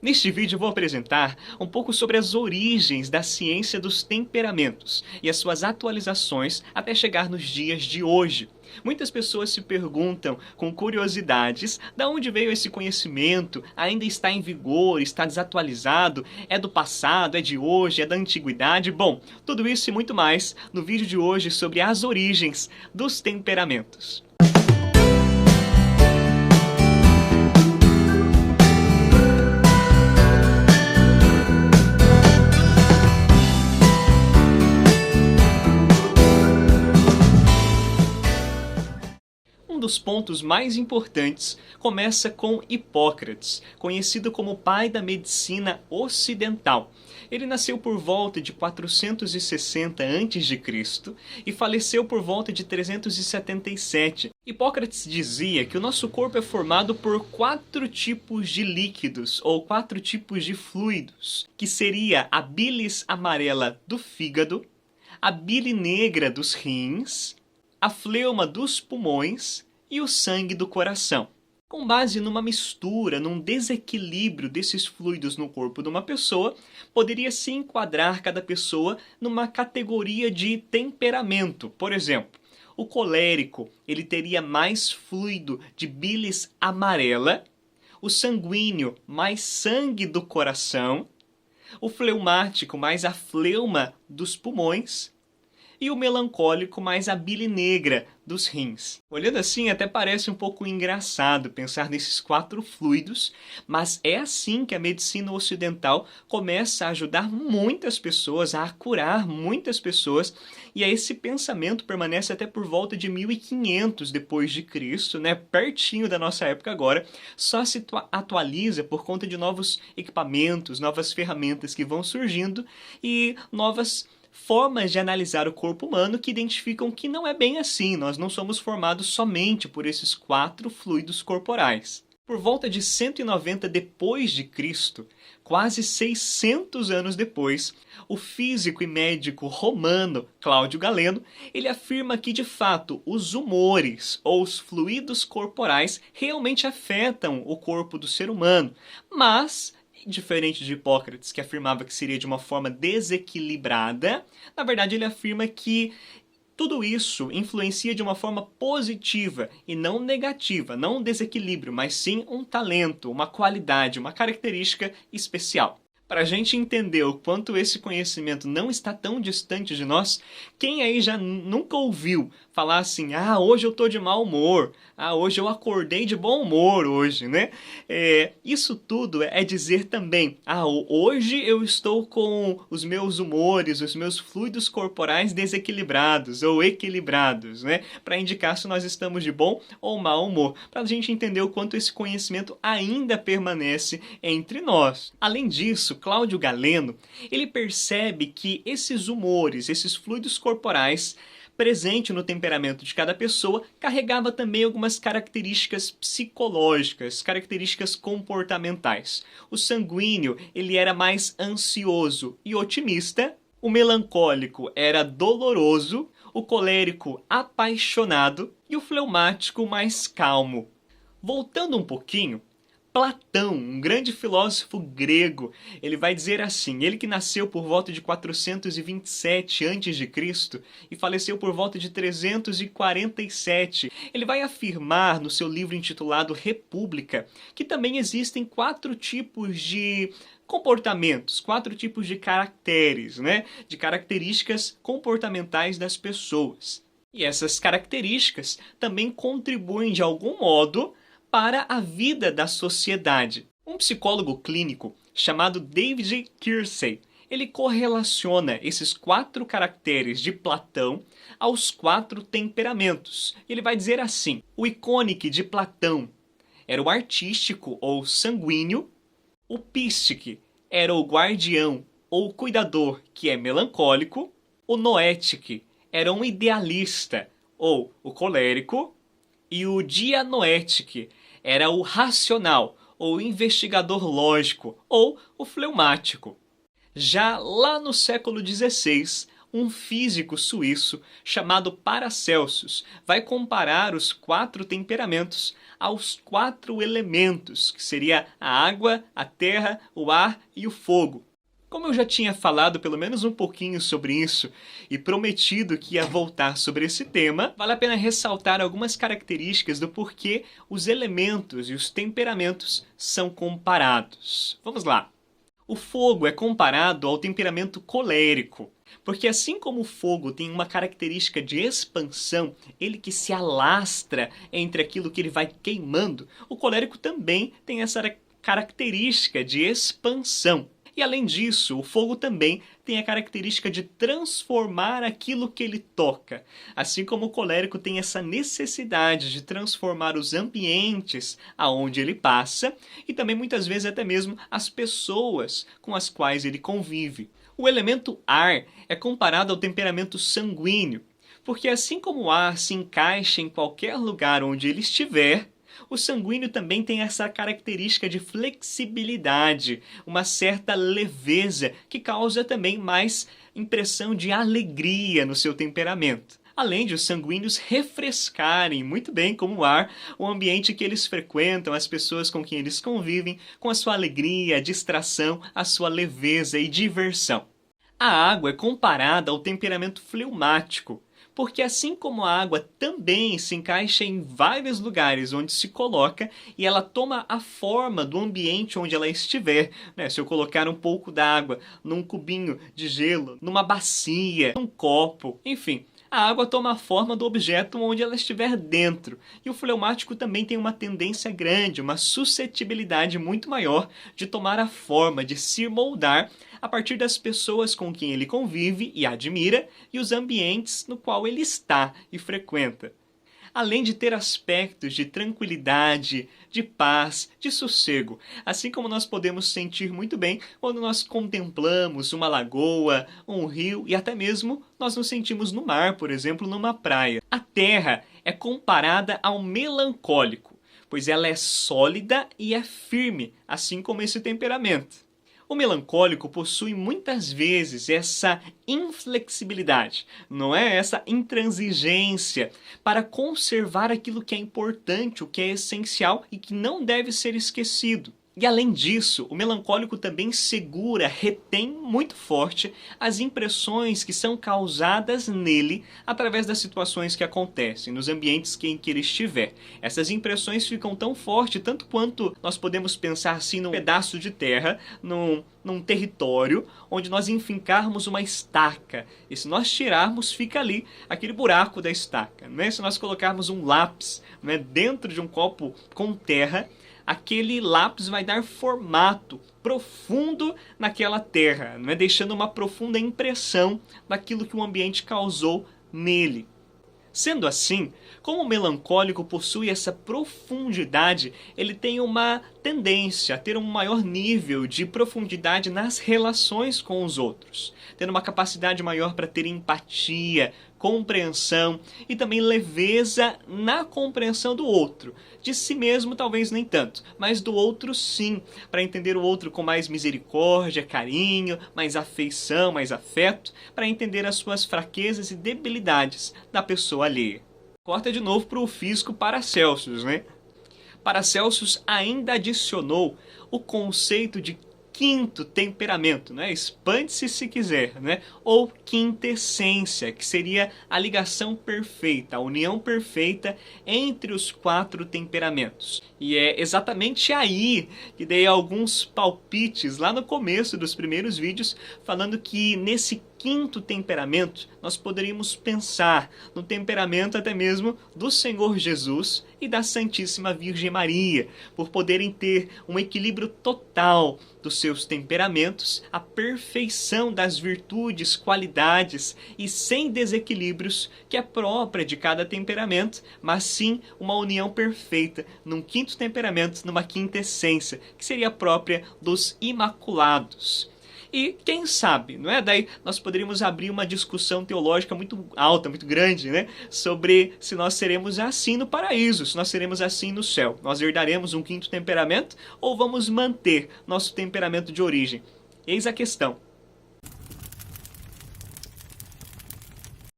Neste vídeo eu vou apresentar um pouco sobre as origens da ciência dos temperamentos e as suas atualizações até chegar nos dias de hoje. Muitas pessoas se perguntam com curiosidades de onde veio esse conhecimento, ainda está em vigor, está desatualizado, é do passado, é de hoje, é da antiguidade. Bom, tudo isso e muito mais no vídeo de hoje sobre as origens dos temperamentos. Um dos pontos mais importantes começa com Hipócrates, conhecido como pai da medicina ocidental. Ele nasceu por volta de 460 a.C. e faleceu por volta de 377. Hipócrates dizia que o nosso corpo é formado por 4 tipos de líquidos, ou 4 tipos de fluidos, que seria a bilis amarela do fígado, a bile negra dos rins, a fleuma dos pulmões e o sangue do coração. Com base numa mistura, num desequilíbrio desses fluidos no corpo de uma pessoa, poderia-se enquadrar cada pessoa numa categoria de temperamento. Por exemplo, o colérico ele teria mais fluido de bilis amarela, o sanguíneo mais sangue do coração, o fleumático mais a fleuma dos pulmões, e o melancólico mais a bile negra dos rins. Olhando assim, até parece um pouco engraçado pensar nesses 4 fluidos, mas é assim que a medicina ocidental começa a ajudar muitas pessoas, a curar muitas pessoas, e esse pensamento permanece até por volta de 1500 depois de Cristo, né? Pertinho da nossa época agora, só se atualiza por conta de novos equipamentos, novas ferramentas que vão surgindo e novas formas de analisar o corpo humano que identificam que não é bem assim, nós não somos formados somente por esses 4 fluidos corporais. Por volta de 190 depois de Cristo, quase 600 anos depois, o físico e médico romano Cláudio Galeno, ele afirma que de fato os humores ou os fluidos corporais realmente afetam o corpo do ser humano, mas diferente de Hipócrates, que afirmava que seria de uma forma desequilibrada, na verdade ele afirma que tudo isso influencia de uma forma positiva e não negativa, não um desequilíbrio, mas sim um talento, uma qualidade, uma característica especial. Para a gente entender o quanto esse conhecimento não está tão distante de nós, quem aí já nunca ouviu falar assim, hoje eu estou de mau humor, hoje eu acordei de bom humor hoje, né? Isso tudo é dizer também, hoje eu estou com os meus humores, os meus fluidos corporais desequilibrados ou equilibrados, né? Para indicar se nós estamos de bom ou mau humor, para a gente entender o quanto esse conhecimento ainda permanece entre nós. Além disso, Cláudio Galeno, ele percebe que esses humores, esses fluidos corporais presente no temperamento de cada pessoa, carregava também algumas características psicológicas, características comportamentais. O sanguíneo, ele era mais ansioso e otimista, o melancólico era doloroso, o colérico apaixonado e o fleumático mais calmo. Voltando um pouquinho, Platão, um grande filósofo grego, ele vai dizer assim, ele que nasceu por volta de 427 a.C. e faleceu por volta de 347, ele vai afirmar no seu livro intitulado República que também existem 4 tipos de comportamentos, 4 tipos de caracteres, né? De características comportamentais das pessoas. E essas características também contribuem de algum modo para a vida da sociedade. Um psicólogo clínico chamado David Keirsey, ele correlaciona esses 4 caracteres de Platão aos 4 temperamentos. Ele vai dizer assim, o icônico de Platão era o artístico ou sanguíneo, o pístique era o guardião ou cuidador, que é melancólico, o noétique era um idealista ou o colérico, e o dianoétique era o racional, ou investigador lógico, ou o fleumático. Já lá no século XVI, Um físico suíço chamado Paracelsus vai comparar os 4 temperamentos aos 4 elementos, que seria a água, a terra, o ar e o fogo. Como eu já tinha falado pelo menos um pouquinho sobre isso e prometido que ia voltar sobre esse tema, vale a pena ressaltar algumas características do porquê os elementos e os temperamentos são comparados. Vamos lá! O fogo é comparado ao temperamento colérico, porque assim como o fogo tem uma característica de expansão, ele que se alastra entre aquilo que ele vai queimando, o colérico também tem essa característica de expansão. E além disso, o fogo também tem a característica de transformar aquilo que ele toca. Assim como o colérico tem essa necessidade de transformar os ambientes aonde ele passa e também muitas vezes até mesmo as pessoas com as quais ele convive. O elemento ar é comparado ao temperamento sanguíneo, porque assim como o ar se encaixa em qualquer lugar onde ele estiver, o sanguíneo também tem essa característica de flexibilidade, uma certa leveza que causa também mais impressão de alegria no seu temperamento. Além de os sanguíneos refrescarem muito bem como o ar, o ambiente que eles frequentam, as pessoas com quem eles convivem, com a sua alegria, a distração, a sua leveza e diversão. A água é comparada ao temperamento fleumático, porque assim como a água também se encaixa em vários lugares onde se coloca e ela toma a forma do ambiente onde ela estiver, né? Se eu colocar um pouco da água num cubinho de gelo, numa bacia, num copo, enfim, a água toma a forma do objeto onde ela estiver dentro. E o fleumático também tem uma tendência grande, uma suscetibilidade muito maior de tomar a forma, de se moldar a partir das pessoas com quem ele convive e admira e os ambientes no qual ele está e frequenta. Além de ter aspectos de tranquilidade, de paz, de sossego, assim como nós podemos sentir muito bem quando nós contemplamos uma lagoa, um rio e até mesmo nós nos sentimos no mar, por exemplo, numa praia. A terra é comparada ao melancólico, pois ela é sólida e é firme, assim como esse temperamento. O melancólico possui muitas vezes essa inflexibilidade, não é? Essa intransigência para conservar aquilo que é importante, o que é essencial e que não deve ser esquecido. E além disso, o melancólico também segura, retém muito forte as impressões que são causadas nele através das situações que acontecem, nos ambientes em que ele estiver. Essas impressões ficam tão fortes, tanto quanto nós podemos pensar assim num pedaço de terra, num território onde nós enfincarmos uma estaca. E se nós tirarmos, fica ali aquele buraco da estaca. Né? Se nós colocarmos um lápis, né, dentro de um copo com terra, aquele lápis vai dar formato profundo naquela terra, né? Deixando uma profunda impressão daquilo que o ambiente causou nele. Sendo assim, como o melancólico possui essa profundidade, ele tem uma tendência a ter um maior nível de profundidade nas relações com os outros, tendo uma capacidade maior para ter empatia, compreensão e também leveza na compreensão do outro. De si mesmo talvez nem tanto, mas do outro sim, para entender o outro com mais misericórdia, carinho, mais afeição, mais afeto, para entender as suas fraquezas e debilidades da pessoa alheia. Corta de novo para o físico Paracelsus, né? Paracelsus ainda adicionou o conceito de quinto temperamento, né? Expande-se se quiser, né? Ou quintessência, que seria a ligação perfeita, a união perfeita entre os 4 temperamentos. E é exatamente aí que dei alguns palpites lá no começo dos primeiros vídeos, falando que nesse quinto temperamento nós poderíamos pensar no temperamento até mesmo do Senhor Jesus e da Santíssima Virgem Maria, por poderem ter um equilíbrio total dos seus temperamentos, a perfeição das virtudes, qualidades e sem desequilíbrios que é própria de cada temperamento, mas sim uma união perfeita num quinto temperamento, numa quinta essência, que seria própria dos Imaculados. E quem sabe, não é? Daí nós poderíamos abrir uma discussão teológica muito alta, muito grande, né? Sobre se nós seremos assim no paraíso, se nós seremos assim no céu. Nós herdaremos um quinto temperamento ou vamos manter nosso temperamento de origem? Eis a questão.